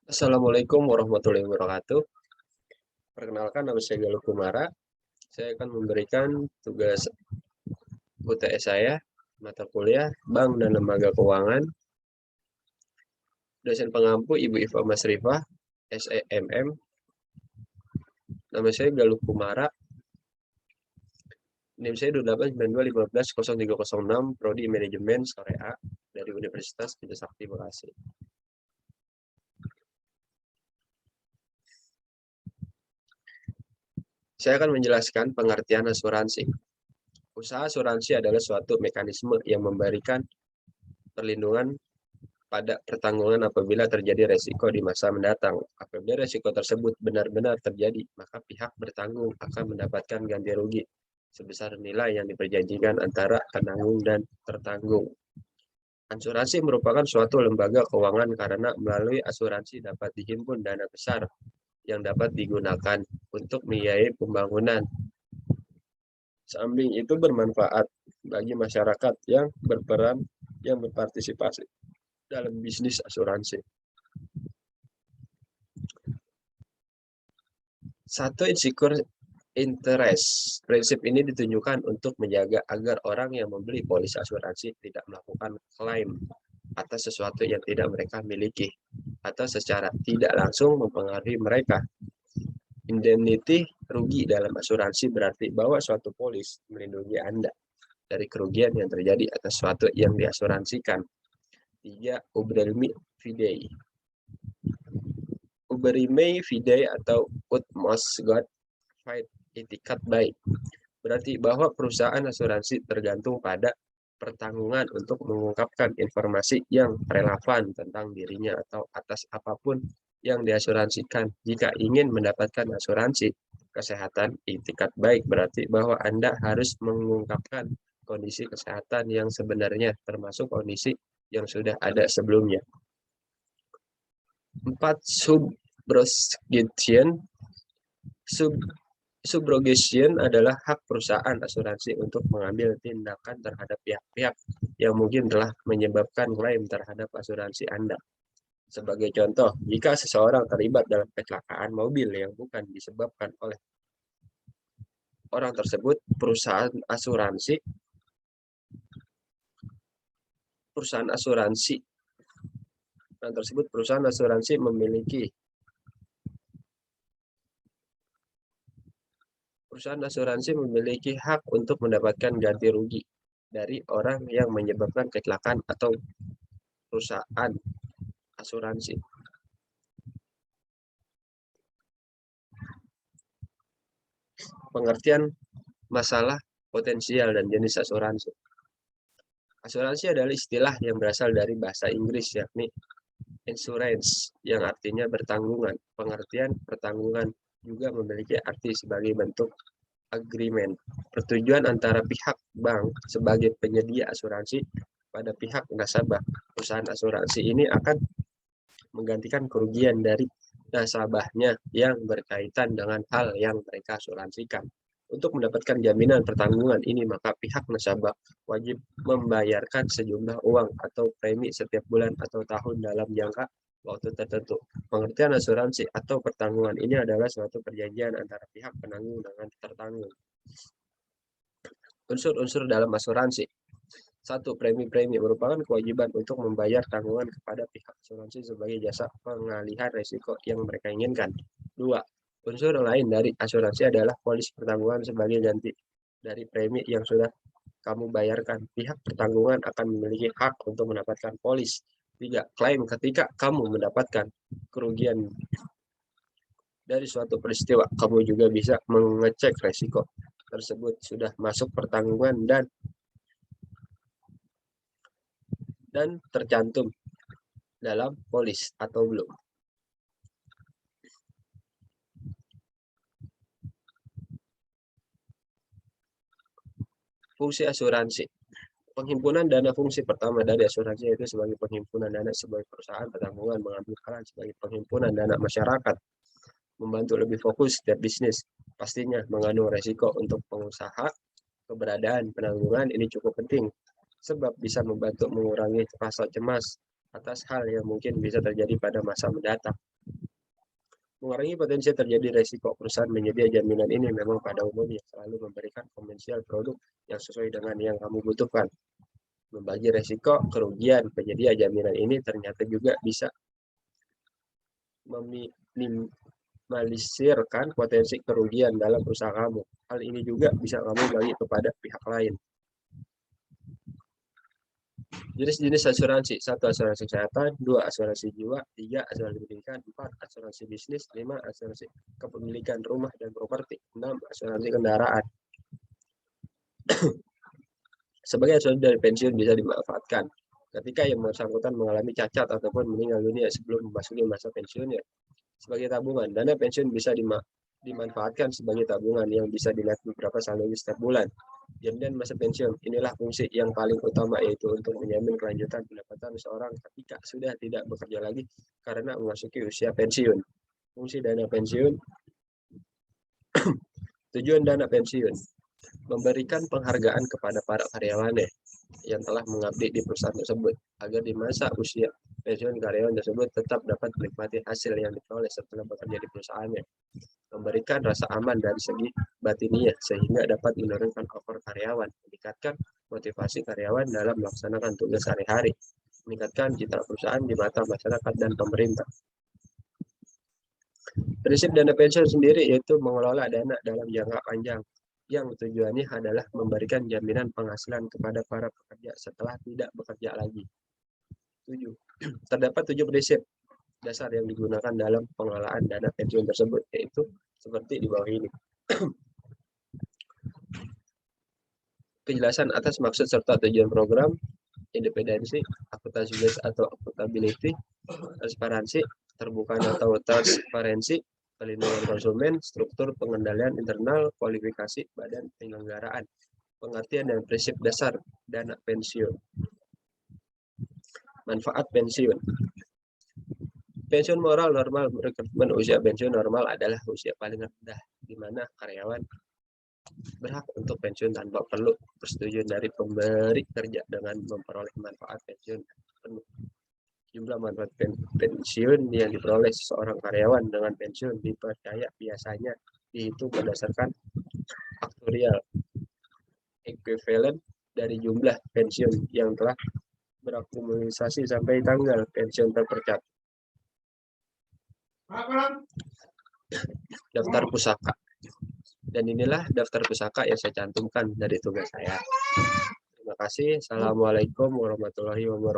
Assalamualaikum warahmatullahi wabarakatuh. Perkenalkan, nama saya Galuh Kumara. Saya akan memberikan tugas UTS saya, mata kuliah Bank dan Lembaga Keuangan. Dosen pengampu Ibu Iva Masrifah, SEMM. Nama saya Galuh Kumara. NIM saya 2892150306, Prodi Manajemen Syariah dari Universitas Trisakti Bekasi. Saya akan menjelaskan pengertian asuransi. Usaha asuransi adalah suatu mekanisme yang memberikan perlindungan pada pertanggungan apabila terjadi resiko di masa mendatang. Apabila resiko tersebut benar-benar terjadi, maka pihak bertanggung akan mendapatkan ganti rugi sebesar nilai yang diperjanjikan antara penanggung dan tertanggung. Asuransi merupakan suatu lembaga keuangan karena melalui asuransi dapat dihimpun dana besar yang dapat digunakan untuk membiayai pembangunan. Samping itu bermanfaat bagi masyarakat yang berpartisipasi dalam bisnis asuransi. Satu, insecure interest. Prinsip ini ditunjukkan untuk menjaga agar orang yang membeli polis asuransi tidak melakukan klaim atas sesuatu yang tidak mereka miliki atau secara tidak langsung mempengaruhi mereka. Indemnity, rugi dalam asuransi, berarti bahwa suatu polis melindungi Anda dari kerugian yang terjadi atas sesuatu yang diasuransikan. 3. Uberimi fidei. Uberimi fidei atau utmost God fight itikat baik, berarti bahwa perusahaan asuransi tergantung pada pertanggungan untuk mengungkapkan informasi yang relevan tentang dirinya atau atas apapun yang diasuransikan. Jika ingin mendapatkan asuransi kesehatan itikat baik, berarti bahwa Anda harus mengungkapkan kondisi kesehatan yang sebenarnya, termasuk kondisi yang sudah ada sebelumnya. 4. Subrogation adalah hak perusahaan asuransi untuk mengambil tindakan terhadap pihak-pihak yang mungkin telah menyebabkan klaim terhadap asuransi Anda. Sebagai contoh, jika seseorang terlibat dalam kecelakaan mobil yang bukan disebabkan oleh orang tersebut, perusahaan asuransi memiliki hak untuk mendapatkan ganti rugi dari orang yang menyebabkan kecelakaan atau perusahaan asuransi. Pengertian masalah potensial dan jenis asuransi. Asuransi adalah istilah yang berasal dari bahasa Inggris, yakni insurance, yang artinya bertanggungan. Pengertian pertanggungan juga memiliki arti sebagai bentuk agreement, persetujuan antara pihak bank sebagai penyedia asuransi pada pihak nasabah. Perusahaan asuransi ini akan menggantikan kerugian dari nasabahnya yang berkaitan dengan hal yang mereka asuransikan. Untuk mendapatkan jaminan pertanggungan ini, maka pihak nasabah wajib membayarkan sejumlah uang atau premi setiap bulan atau tahun dalam jangka waktu tertentu. Pengertian asuransi atau pertanggungan ini adalah suatu perjanjian antara pihak penanggung dengan tertanggung. Unsur-unsur dalam asuransi. 1. Premi-premi merupakan kewajiban untuk membayar tanggungan kepada pihak asuransi sebagai jasa pengalihan risiko yang mereka inginkan. 2. Unsur lain dari asuransi adalah polis pertanggungan sebagai ganti dari premi yang sudah kamu bayarkan. Pihak pertanggungan akan memiliki hak untuk mendapatkan polis. 3. Klaim ketika kamu mendapatkan kerugian dari suatu peristiwa. Kamu juga bisa mengecek risiko tersebut sudah masuk pertanggungan dan tercantum dalam polis atau belum. Fungsi asuransi. Penghimpunan dana. Fungsi pertama dari asuransi yaitu sebagai penghimpunan dana sebagai perusahaan pertanggungan mengambil peran sebagai penghimpunan dana masyarakat, membantu lebih fokus setiap bisnis. Pastinya mengandung resiko untuk pengusaha. Keberadaan penanggungan ini cukup penting sebab bisa membantu mengurangi rasa cemas atas hal yang mungkin bisa terjadi pada masa mendatang. Mengurangi potensi terjadi resiko, perusahaan menyedia jaminan ini memang pada umumnya selalu memberikan komersial produk yang sesuai dengan yang kamu butuhkan. Membagi resiko kerugian, penyedia jaminan ini ternyata juga bisa meminimalisirkan potensi kerugian dalam usaha kamu. Hal ini juga bisa kamu bagi kepada pihak lain. Jenis-jenis asuransi: 1. Asuransi kesehatan, 2. Asuransi jiwa, 3. Asuransi pendidikan, 4. Asuransi bisnis, 5. Asuransi kepemilikan rumah dan properti, 6. Asuransi kendaraan. Sebagai asuransi dari pensiun bisa dimanfaatkan ketika yang bersangkutan mengalami cacat ataupun meninggal dunia sebelum memasuki masa pensiunnya. Sebagai tabungan, dana pensiun bisa dimanfaatkan sebagai tabungan yang bisa dilihat beberapa saldo setiap bulan. Jaminan masa pensiun, inilah fungsi yang paling utama, yaitu untuk menjamin kelanjutan pendapatan seorang ketika sudah tidak bekerja lagi karena memasuki usia pensiun. Fungsi dana pensiun. Tujuan dana pensiun: memberikan penghargaan kepada para karyawannya yang telah mengabdi di perusahaan tersebut, agar di masa usia pensiun karyawan tersebut tetap dapat menikmati hasil yang diperoleh setelah bekerja di perusahaannya. Memberikan rasa aman dari segi batiniah sehingga dapat menurunkan over karyawan, meningkatkan motivasi karyawan dalam melaksanakan tugas sehari-hari, meningkatkan citra perusahaan di mata masyarakat dan pemerintah. Prinsip dana pensiun sendiri yaitu mengelola dana dalam jangka panjang, yang tujuannya adalah memberikan jaminan penghasilan kepada para pekerja setelah tidak bekerja lagi. 7. Terdapat 7 prinsip dasar yang digunakan dalam pengelolaan dana pensiun tersebut, yaitu seperti di bawah ini. Kejelasan atas maksud serta tujuan program, independensi, akuntabilitas atau accountability, transparansi, terbuka atau transparensi, perlindungan konsumen, struktur pengendalian internal, kualifikasi badan penyelenggaraan, pengertian dan prinsip dasar dana pensiun. Manfaat pensiun. Pensiun moral normal. Rekrutmen usia pensiun normal adalah usia paling rendah di mana karyawan berhak untuk pensiun tanpa perlu persetujuan dari pemberi kerja dengan memperoleh manfaat pensiun penuh. Jumlah manfaat pensiun yang diperoleh seorang karyawan dengan pensiun dipercaya biasanya dihitung berdasarkan aktuarial ekuivalen dari jumlah pensiun yang telah berakumulasi sampai tanggal pensiun tercatat. Daftar pusaka. Dan inilah daftar pusaka yang saya cantumkan dari tugas saya. Terima kasih. Assalamualaikum warahmatullahi wabarakatuh.